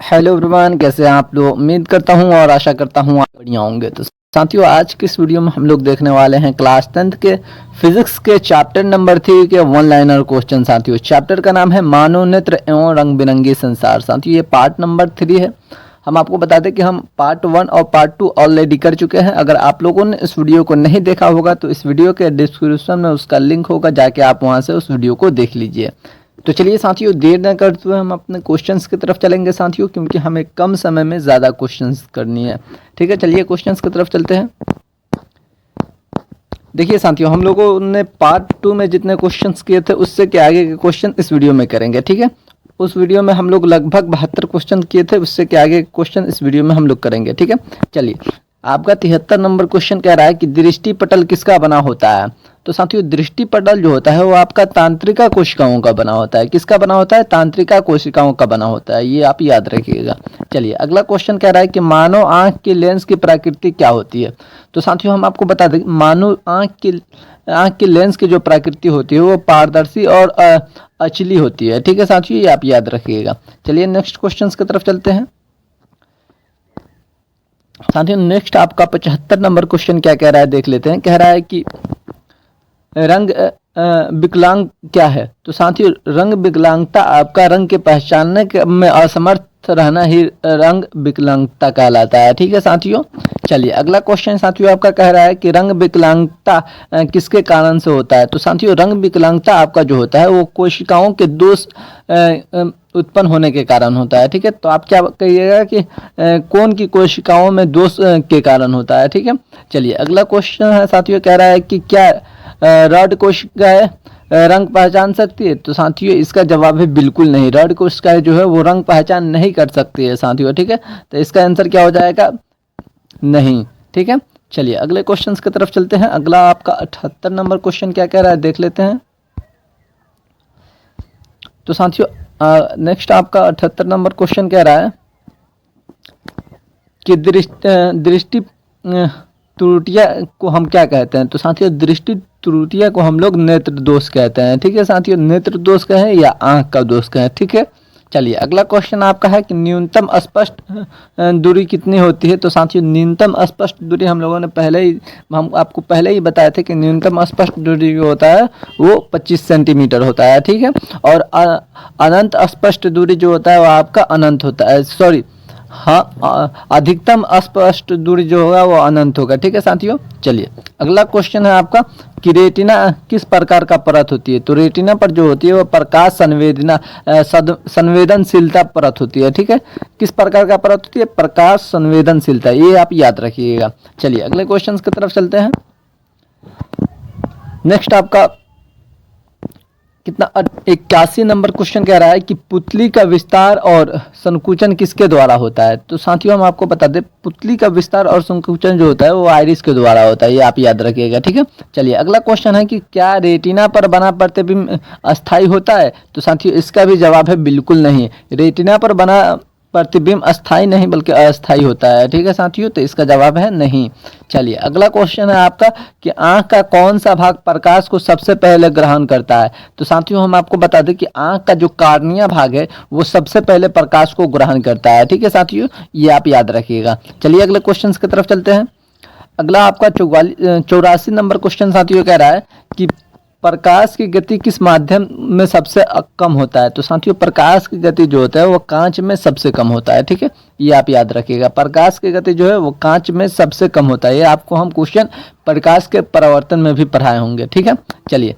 Hello everyone, कैसे हैं आप लोग। उम्मीद करता हूं और आशा करता हूं आप बढ़िया होंगे। तो साथियों, आज के इस वीडियो में हम लोग देखने वाले हैं क्लास 10th के फिजिक्स के चैप्टर नंबर 3 के वन लाइनर क्वेश्चन। साथियों, चैप्टर का नाम है मानव नेत्र एवं रंग बिरंगी संसार। साथियों, ये पार्ट नंबर 3 है। हम आपको बता दें कि हम पार्ट 1 और पार्ट 2 ऑलरेडी कर चुके हैं। अगर आप लोगों ने इस वीडियो को नहीं देखा होगा तो इस वीडियो के डिस्क्रिप्शन में उसका लिंक होगा, जाके आप वहां से उस वीडियो को देख लीजिए। तो चलिए साथियों, देर न करते हुए हम अपने क्वेश्चंस की तरफ चलेंगे साथियों, क्योंकि हमें कम समय में ज़्यादा क्वेश्चंस करनी है। ठीक है, चलिए क्वेश्चंस की तरफ चलते हैं। देखिए साथियों, हम लोगों ने पार्ट 2 में जितने क्वेश्चंस किए थे उससे के आगे के क्वेश्चन इस वीडियो में करेंगे। ठीक है, उस वीडियो में हम लोग लगभग 72 क्वेश्चन किए थे, उससे के आगे क्वेश्चन इस वीडियो में हम लोग करेंगे। ठीक है, चलिए आपका 73 नंबर क्वेश्चन कह रहा है कि दृष्टि पटल किसका बना होता है। तो साथियों, दृष्टि पटल जो होता है वो आपका तांत्रिका कोशिकाओं का बना होता है। किसका बना होता है? तांत्रिका कोशिकाओं का बना होता है, ये आप याद रखिएगा। चलिए अगला क्वेश्चन कह रहा है कि मानव आंख की लेंस की प्रकृति क्या होती है। तो साथियों, हम आपको बता दें, मानव आंख की लेंस की जो प्रकृति होती है वो पारदर्शी और अचली होती है। ठीक है साथियों, ये आप याद रखिएगा। चलिए नेक्स्ट क्वेश्चन की तरफ चलते हैं। साथियों, नेक्स्ट आपका 75 नंबर क्वेश्चन क्या कह रहा है देख लेते हैं। कह रहा है कि रंग विकलांग क्या है। तो साथियों, रंग विकलांगता आपका रंग के पहचानने में असमर्थ रहना ही रंग विकलांगता कहलाता है। ठीक है साथियों, चलिए अगला क्वेश्चन साथियों आपका कह रहा है कि रंग विकलांगता किसके कारण से होता है। तो साथियों, रंग विकलांगता आपका जो होता है वो कोशिकाओं के दोष उत्पन्न होने के कारण होता है। ठीक है, तो आप क्या कहिएगा कि कौन की कोशिकाओं में दोष के कारण होता है। ठीक है, चलिए अगला क्वेश्चन है साथियों, कह रहा है कि क्या रॉड कोशिकाएं रंग पहचान सकती है। तो साथियों, इसका जवाब है बिल्कुल नहीं। रॉड कोशिकाएं जो है वो रंग पहचान नहीं कर सकती है साथियों। ठीक है, तो इसका आंसर क्या हो जाएगा? नहीं। ठीक है, चलिए अगले क्वेश्चन की तरफ चलते हैं। अगला आपका 78 नंबर क्वेश्चन क्या कह रहा है देख लेते हैं। तो साथियों, नेक्स्ट आपका 78 नंबर क्वेश्चन कह रहा है कि दृष्टि त्रुटियां को हम क्या कहते हैं। तो साथियों, दृष्टि त्रुटियां को हम लोग नेत्र दोष कहते हैं। ठीक है साथियों, नेत्र दोष कहें या आंख का दोष कहें। ठीक है, चलिए अगला क्वेश्चन आपका है कि न्यूनतम स्पष्ट दूरी कितनी होती है। तो साथियों, न्यूनतम स्पष्ट दूरी हम आपको पहले ही बताए थे कि न्यूनतम स्पष्ट दूरी जो होता है वो 25 सेंटीमीटर होता है। ठीक है, और अनंत स्पष्ट दूरी जो होता है वो आपका अनंत होता है। सॉरी, हाँ, अधिकतम स्पष्ट दूरी जो होगा वो अनंत होगा। ठीक है साथियों, चलिए अगला क्वेश्चन है आपका कि रेटिना किस प्रकार का परत होती है। तो रेटिना पर जो होती है वो प्रकाश संवेदनशीलता परत होती है। ठीक है, किस प्रकार का परत होती है? प्रकाश संवेदनशीलता, ये आप याद रखिएगा। चलिए अगले क्वेश्चन की तरफ चलते हैं। नेक्स्ट आपका कितना 81 नंबर क्वेश्चन कह रहा है कि पुतली का विस्तार और संकुचन किसके द्वारा होता है। तो साथियों, हम आपको बता दें, पुतली का विस्तार और संकुचन जो होता है वो आइरिस के द्वारा होता है, ये आप याद रखिएगा। ठीक है, चलिए अगला क्वेश्चन है कि क्या रेटिना पर बना प्रतिबिंब अस्थायी होता है। तो साथियों, इसका भी जवाब है बिल्कुल नहीं। रेटिना पर बना प्रतिबिंब अस्थाई नहीं बल्कि अस्थाई होता है। ठीक है साथियों, तो इसका जवाब है नहीं। चलिए अगला क्वेश्चन है आपका कि आंख का कौन सा भाग प्रकाश को सबसे पहले ग्रहण करता है। तो साथियों, हम आपको बता दें कि आंख का जो कार्निया भाग है वो सबसे पहले प्रकाश को ग्रहण करता है। ठीक है साथियों, ये आप याद रखिएगा। चलिए अगले क्वेश्चन की तरफ चलते हैं। अगला आपका 84 नंबर क्वेश्चन साथियों कह रहा है कि प्रकाश की गति किस माध्यम में सबसे कम होता है। तो साथियों, प्रकाश की गति जो होता है वो कांच में सबसे कम होता है। ठीक है, ये आप याद रखिएगा। प्रकाश की गति जो है वो कांच में सबसे कम होता है। ये आपको हम क्वेश्चन प्रकाश के परावर्तन में भी पढ़ाए होंगे। ठीक है, चलिए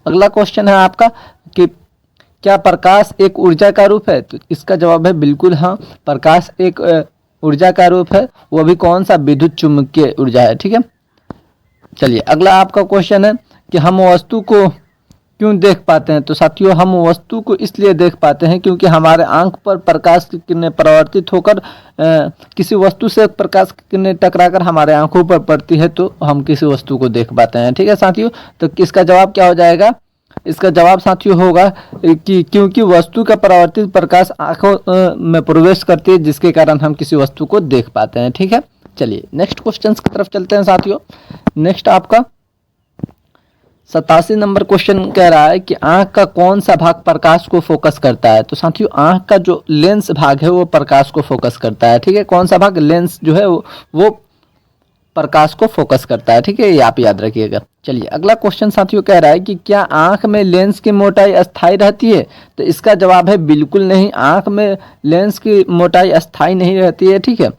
अगला क्वेश्चन है आपका कि क्या प्रकाश एक ऊर्जा का रूप है। तो इसका जवाब है बिल्कुल हाँ, प्रकाश एक ऊर्जा का रूप है। वो भी कौन सा? विद्युत चुम्बकीय ऊर्जा है। ठीक है, चलिए अगला आपका क्वेश्चन है कि हम वस्तु को क्यों देख पाते हैं। तो साथियों, हम वस्तु को इसलिए देख पाते हैं क्योंकि हमारे आंख पर प्रकाश की किरणें परावर्तित होकर किसी वस्तु से प्रकाश की किरणें टकराकर हमारे आंखों पर पड़ती है, तो हम किसी वस्तु को देख पाते हैं। ठीक है साथियों, तो इसका जवाब क्या हो जाएगा? इसका जवाब साथियों होगा कि क्योंकि वस्तु का परावर्तित प्रकाश आंखों में प्रवेश करती है, जिसके कारण हम किसी वस्तु को देख पाते हैं। ठीक है, चलिए नेक्स्ट क्वेश्चन की तरफ चलते हैं साथियों। नेक्स्ट आपका 87 नंबर क्वेश्चन कह रहा है कि आंख का कौन सा भाग प्रकाश को फोकस करता है। तो साथियों आंख का जो लेंस भाग है वो प्रकाश को फोकस करता है, ठीक है। कौन सा भाग, लेंस जो है वो प्रकाश को फोकस करता है, ठीक है, ये आप याद रखिएगा। चलिए अगला क्वेश्चन साथियों कह रहा है कि क्या आंख में लेंस की मोटाई अस्थाई रहती है। तो इसका जवाब है बिल्कुल नहीं, आंख में लेंस की मोटाई अस्थाई नहीं रहती है, ठीक है।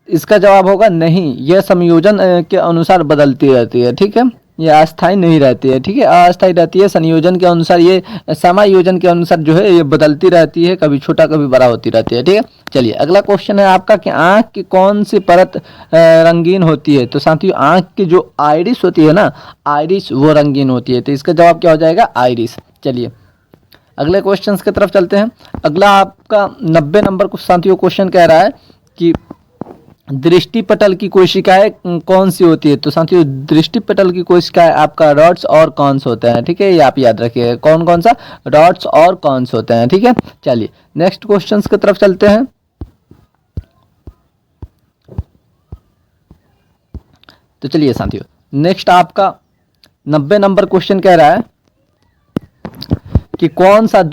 इसका जवाब होगा नहीं, यह संयोजन के अनुसार बदलती रहती है, ठीक है। ये अस्थाई नहीं रहती है, ठीक है, अस्थाई रहती है, संयोजन के अनुसार, ये समायोजन के अनुसार जो है ये बदलती रहती है, कभी छोटा कभी बड़ा होती रहती है, ठीक है। चलिए अगला क्वेश्चन है आपका कि आंख की कौन सी परत रंगीन होती है। तो साथियों आंख की जो आइरिस होती है ना, आइरिस वो रंगीन होती है, तो इसका जवाब क्या हो जाएगा, आइरिस। चलिए अगले क्वेश्चन की तरफ चलते हैं। अगला आपका 90 नंबर को साथियों क्वेश्चन कह रहा है कि दृष्टि पटल की कोशिकाएं कौन सी होती है। तो साथियों दृष्टि पटल की कोशिकाएं आपका रॉड्स और कॉन्स होते हैं, ठीक है, ये आप याद रखिए, कौन कौन सा, रॉड्स और कॉन्स होते हैं, ठीक है। चलिए नेक्स्ट क्वेश्चंस की तरफ चलते हैं। तो चलिए साथियों नेक्स्ट आपका 90 नंबर क्वेश्चन कह रहा है कि कौन सा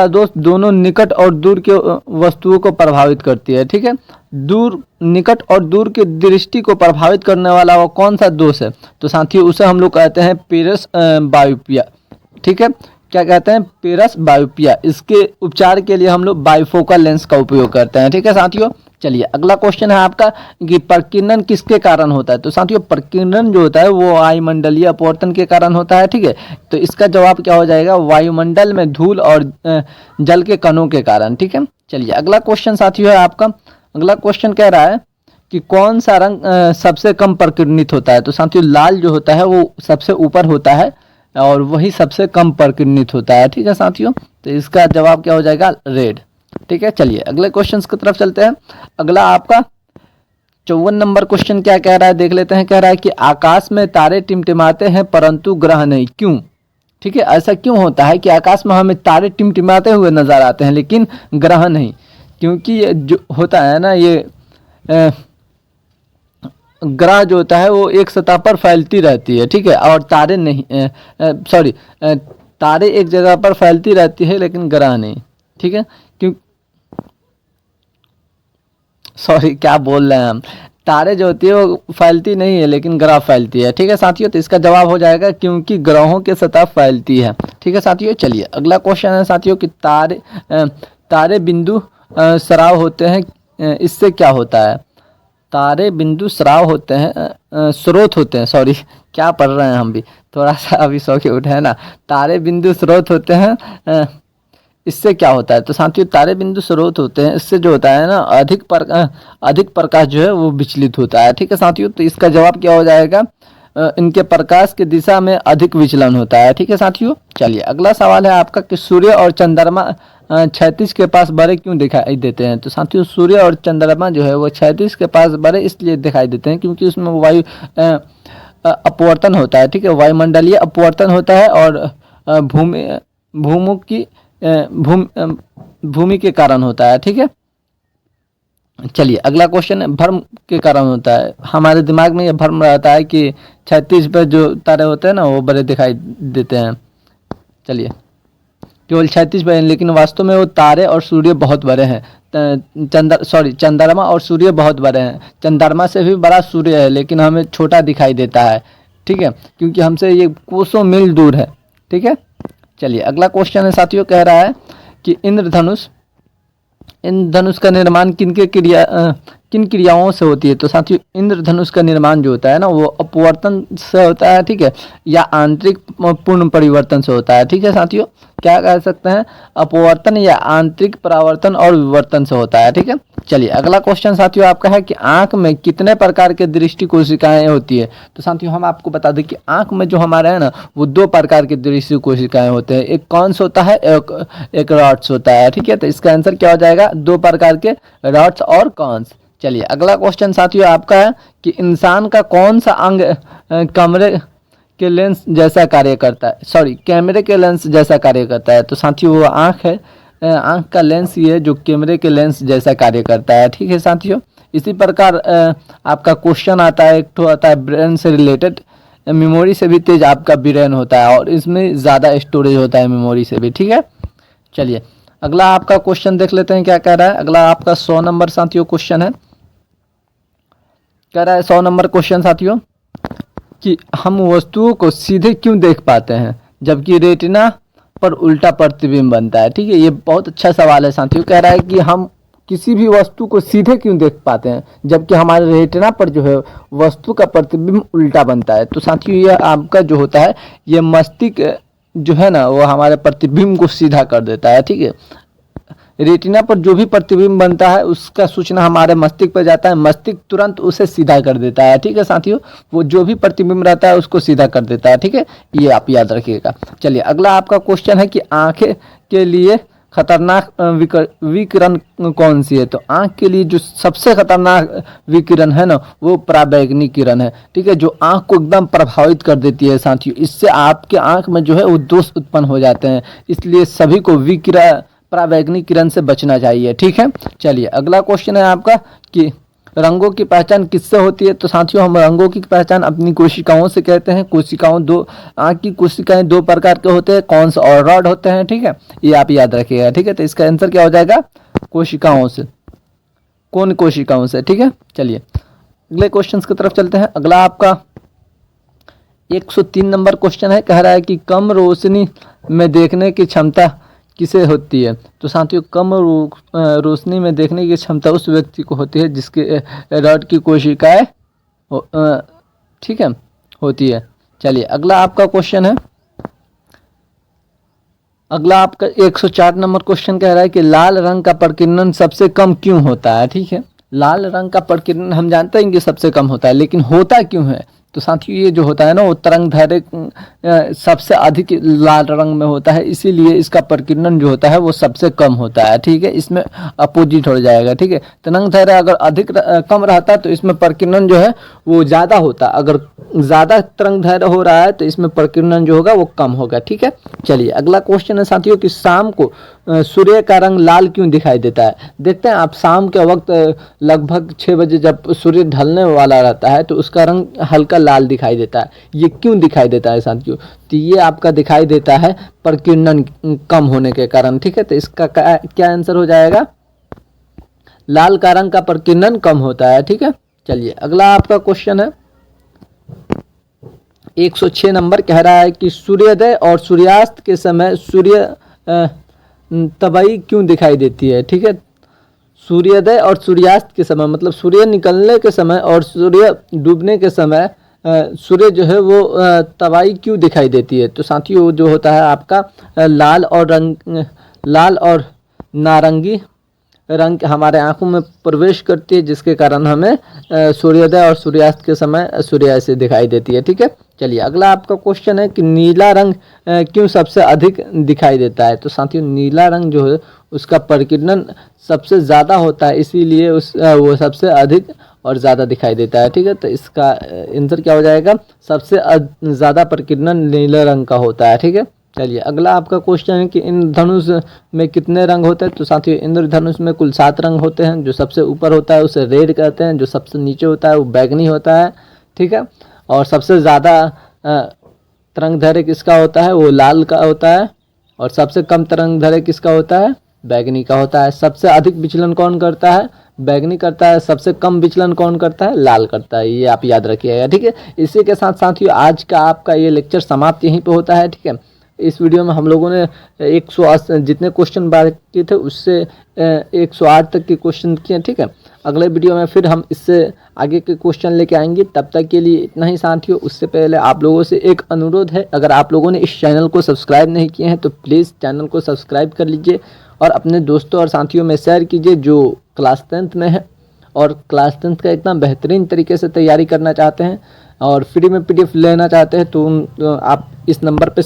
दोस्त दोनों निकट और दूर के वस्तुओं को प्रभावित करती है, ठीक है। निकट और दूर की दृष्टि को प्रभावित करने वाला वो कौन सा दोष है। तो साथियों उसे हम लोग कहते हैं पेरस बायोपिया, ठीक है। क्या कहते हैं, पेरस बायोपिया। इसके उपचार के लिए हम लोग बाइफोकल लेंस का उपयोग करते हैं, ठीक है साथियों। चलिए अगला क्वेश्चन है आपका कि प्रकीर्णन किसके कारण होता है। तो साथियों प्रकीर्णन जो होता है वो वायुमंडलीय अपवर्तन के कारण होता है, ठीक है। तो इसका जवाब क्या हो जाएगा, वायुमंडल में धूल और जल के कणों के कारण, ठीक है। चलिए अगला क्वेश्चन साथियों है आपका, अगला क्वेश्चन कह रहा है कि कौन सा रंग सबसे कम प्रकीर्णित होता है। तो साथियों लाल जो होता है वो सबसे ऊपर होता है और वही सबसे कम प्रकीर्णित होता है, ठीक है साथियों। तो इसका जवाब क्या हो जाएगा, रेड, ठीक है। चलिए अगले क्वेश्चन की तरफ चलते हैं। अगला आपका 54 नंबर क्वेश्चन क्या कह रहा है देख लेते हैं। कह रहा है कि आकाश में तारे टिमटिमाते हैं परंतु ग्रह नहीं, क्यों, ठीक है। ऐसा क्यों होता है कि आकाश में हमें तारे टिमटिमाते हुए नजर आते हैं लेकिन ग्रह नहीं। क्योंकि ये जो होता है ना, ये ग्रह जो होता है वो एक सतह पर फैलती रहती है, ठीक है, और तारे नहीं, सॉरी, तारे एक जगह पर फैलती रहती है लेकिन ग्रह नहीं, ठीक है। क्यों, सॉरी क्या बोल रहे हैं हम, तारे जो होती है वो फैलती नहीं है लेकिन ग्रह फैलती है, ठीक है साथियों। तो इसका जवाब हो जाएगा क्योंकि ग्रहों के सतह फैलती है, ठीक है साथियों। चलिए अगला क्वेश्चन है साथियों कि तारे बिंदु स्राव होते हैं, इससे क्या होता है। तारे बिंदु स्राव होते हैं, स्रोत होते हैं, सॉरी क्या पढ़ रहे हैं हम भी, थोड़ा सा अभी सो के उठे हैं ना। तारे बिंदु स्रोत होते हैं, इससे क्या होता है। तो साथियों तारे बिंदु स्रोत होते हैं, इससे जो होता है ना अधिक प्रकाश जो है वो विचलित होता है, ठीक है साथियों। तो इसका जवाब क्या हो जाएगा, इनके प्रकाश की दिशा में अधिक विचलन होता है, ठीक है साथियों। चलिए अगला सवाल है आपका कि सूर्य और चंद्रमा क्षैतिज के पास बड़े क्यों दिखाई देते हैं। तो साथियों सूर्य और चंद्रमा जो है वो क्षैतिज के पास बड़े इसलिए दिखाई देते हैं क्योंकि उसमें वायु अपवर्तन होता है, ठीक है, वायुमंडलीय अपवर्तन होता है और भूमि के कारण होता है, ठीक है। चलिए अगला क्वेश्चन है भ्रम के कारण होता है। हमारे दिमाग में यह भ्रम रहता है कि क्षैतिज पर जो तारे होते हैं ना वो बड़े दिखाई देते हैं, चलिए केवल क्षैतिज पर, लेकिन वास्तव में वो तारे और सूर्य बहुत बड़े हैं। चंद्रमा और सूर्य बहुत बड़े हैं, चंद्रमा से भी बड़ा सूर्य है लेकिन हमें छोटा दिखाई देता है, ठीक है, क्योंकि हमसे ये कोसों मील दूर है, ठीक है। चलिए अगला क्वेश्चन है साथियों, कह रहा है कि इंद्रधनुष का निर्माण किन क्रियाओं से होती है। तो साथियों इंद्रधनुष का निर्माण जो होता है ना वो अपवर्तन से होता है, ठीक है, या आंतरिक पूर्ण परिवर्तन से होता है, ठीक है साथियों। क्या कह सकते हैं, अपवर्तन या आंतरिक परावर्तन और विवर्तन से होता है, ठीक है। चलिए अगला क्वेश्चन साथियों आपका है कि आंख में कितने प्रकार के दृष्टि कोशिकाएं होती है। तो साथियों हम आपको बता दें कि आंख में जो हमारा है ना वो दो प्रकार के दृष्टि कोशिकाएं होते हैं, एक कॉन्स होता है, एक रॉड्स होता है, ठीक है। तो इसका आंसर क्या हो जाएगा, दो प्रकार के रॉड्स और कॉन्स। चलिए अगला क्वेश्चन साथियों आपका है कि इंसान का कौन सा अंग कैमरे के लेंस जैसा कार्य करता है, कैमरे के लेंस जैसा कार्य करता है। तो साथियों वो आंख है, आंख का लेंस ये जो कैमरे के लेंस जैसा कार्य करता है, ठीक है साथियों। इसी प्रकार आपका क्वेश्चन आता है, एक तो आता है ब्रेन से रिलेटेड, मेमोरी से भी तेज आपका ब्रेन होता है और इसमें ज़्यादा स्टोरेज होता है मेमोरी से भी, ठीक है। चलिए अगला आपका क्वेश्चन देख लेते हैं क्या कह रहा है। अगला आपका 100 नंबर साथियों क्वेश्चन है, कह रहा है 100 नंबर क्वेश्चन साथियों कि हम वस्तुओं को सीधे क्यों देख पाते हैं जबकि रेटिना पर उल्टा प्रतिबिंब बनता है। ठीक है, ये बहुत अच्छा सवाल है साथियों। कह रहा है कि हम किसी भी वस्तु को सीधे क्यों देख पाते हैं जबकि हमारे रेटिना पर जो है वस्तु का प्रतिबिंब उल्टा बनता है। तो साथियों ये आपका जो होता है ये मस्तिष्क जो है ना वो हमारे प्रतिबिंब को सीधा कर देता है। ठीक है, रेटिना पर जो भी प्रतिबिंब बनता है उसका सूचना हमारे मस्तिष्क पर जाता है, मस्तिष्क तुरंत उसे सीधा कर देता है। ठीक है साथियों, वो जो भी प्रतिबिंब रहता है उसको सीधा कर देता है। ठीक है, ये आप याद रखिएगा। चलिए अगला आपका क्वेश्चन है कि आंखें के लिए खतरनाक विकिरण कौन सी है। तो आंख के लिए जो सबसे खतरनाक विकिरण है ना वो पराबैंगनी किरण है। ठीक है, जो आंख को एकदम प्रभावित कर देती है साथियों, इससे आपके आंख में जो है वो दोष उत्पन्न हो जाते हैं, इसलिए सभी को पराबैंगनी किरण से बचना चाहिए। ठीक है, चलिए अगला क्वेश्चन है आपका कि रंगों की पहचान किससे होती है। तो साथियों हम रंगों की पहचान अपनी कोशिकाओं से कहते हैं। कोशिकाओं दो आँख की कोशिकाएं दो प्रकार के होते हैं, कॉन्स और रॉड होते हैं। ठीक है, ये आप याद रखिएगा। ठीक है, तो इसका आंसर क्या हो जाएगा, कोशिकाओं से, कौन कोशिकाओं से। ठीक है, चलिए अगले क्वेश्चन की तरफ चलते हैं। अगला आपका 103 नंबर क्वेश्चन है, कह रहा है कि कम रोशनी में देखने की क्षमता किसे होती है। तो साथियों कम रोशनी में देखने की क्षमता उस व्यक्ति को होती है जिसके रॉड की कोशिकाएं ठीक है होती है। चलिए अगला आपका क्वेश्चन है, अगला आपका 104 नंबर क्वेश्चन कह रहा है कि लाल रंग का प्रकीर्णन सबसे कम क्यों होता है। ठीक है, लाल रंग का प्रकीर्णन हम जानते हैं कि सबसे कम होता है, लेकिन होता क्यों है। तो साथियों ये जो होता है ना वो तरंग दैर्घ्य सबसे अधिक लाल रंग में होता है, इसीलिए इसका प्रकीर्णन जो होता है वो सबसे कम होता है। ठीक है, इसमें अपोजिट हो जाएगा। ठीक है, तरंग दैर्घ्य अगर अधिक कम रहता तो इसमें प्रकीर्णन जो है वो ज़्यादा होता, अगर ज़्यादा तरंग दैर्घ्य हो रहा है तो इसमें प्रकीर्णन जो होगा वो कम होगा। ठीक है, चलिए अगला क्वेश्चन है साथियों कि शाम को सूर्य का रंग लाल क्यों दिखाई देता है। देखते हैं आप शाम के वक्त लगभग 6 बजे जब सूर्य ढलने वाला रहता है तो उसका रंग हल्का लाल दिखाई देता है। ये क्यों दिखाई देता है साथियों, तो ये आपका दिखाई देता है प्रकीर्णन कम होने के कारण। ठीक है, तो इसका क्या आंसर हो जाएगा, लाल का रंग का प्रकीर्णन कम होता है। ठीक है, चलिए अगला आपका क्वेश्चन है 106 नंबर, कह रहा है कि सूर्योदय और सूर्यास्त के समय सूर्य तबाही क्यों दिखाई देती है। ठीक है, सूर्योदय और सूर्यास्त के समय मतलब सूर्य निकलने के समय और सूर्य डूबने के समय सूर्य जो है वो तबाही क्यों दिखाई देती है। तो साथियों जो होता है आपका लाल और नारंगी रंग हमारे आंखों में प्रवेश करती है, जिसके कारण हमें सूर्योदय और सूर्यास्त के समय सूर्य ऐसे दिखाई देती है। ठीक है, चलिए अगला आपका क्वेश्चन है कि नीला रंग क्यों सबसे अधिक दिखाई देता है। तो साथियों नीला रंग जो है उसका प्रकीर्णन सबसे ज़्यादा होता है, इसीलिए वो सबसे अधिक और ज़्यादा दिखाई देता है। ठीक है, तो इसका आंसर क्या हो जाएगा, सबसे ज़्यादा प्रकीर्णन नीले रंग का होता है। ठीक है, चलिए अगला आपका क्वेश्चन है कि इंद्रधनुष में कितने रंग होते हैं। तो साथियों इंद्रधनुष में कुल 7 रंग होते हैं। जो सबसे ऊपर होता है उसे रेड कहते हैं, जो सबसे नीचे होता है वो बैगनी होता है। ठीक है, और सबसे ज़्यादा तरंग दैर्घ्य किसका होता है, वो लाल का होता है, और सबसे कम तरंग दैर्घ्य किसका होता है, बैगनी का होता है। सबसे अधिक विचलन कौन करता है, बैगनी करता है। सबसे कम विचलन कौन करता है, लाल करता है। ये आप याद रखिएगा। ठीक है, इसी के साथ साथियों आज का आपका ये लेक्चर समाप्त यहीं पे होता है। ठीक है, इस वीडियो में हम लोगों ने 180 जितने क्वेश्चन बाकी थे उससे 108 तक के क्वेश्चन किए। ठीक है, अगले वीडियो में फिर हम इससे आगे के क्वेश्चन लेके आएंगे। तब तक के लिए इतना ही साथियों। उससे पहले आप लोगों से एक अनुरोध है, अगर आप लोगों ने इस चैनल को सब्सक्राइब नहीं किए हैं तो प्लीज़ चैनल को सब्सक्राइब कर लीजिए और अपने दोस्तों और साथियों में शेयर कीजिए जो क्लास 10th में है और क्लास 10th का इतना बेहतरीन तरीके से तैयारी करना चाहते हैं और फ्री में PDF लेना चाहते हैं। तो आप इस नंबर पे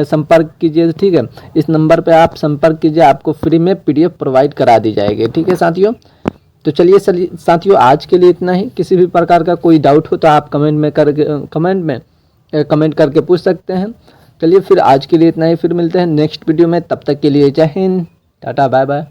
संपर्क कीजिए। ठीक है, इस नंबर पे आप संपर्क कीजिए, आपको फ्री में PDF प्रोवाइड करा दी जाएगी। ठीक है साथियों, तो चलिए साथियों आज के लिए इतना ही। किसी भी प्रकार का कोई डाउट हो तो आप कमेंट करके पूछ सकते हैं। चलिए फिर आज के लिए इतना ही, फिर मिलते हैं नेक्स्ट वीडियो में। तब तक के लिए जय हिंद, टाटा, बाय बाय।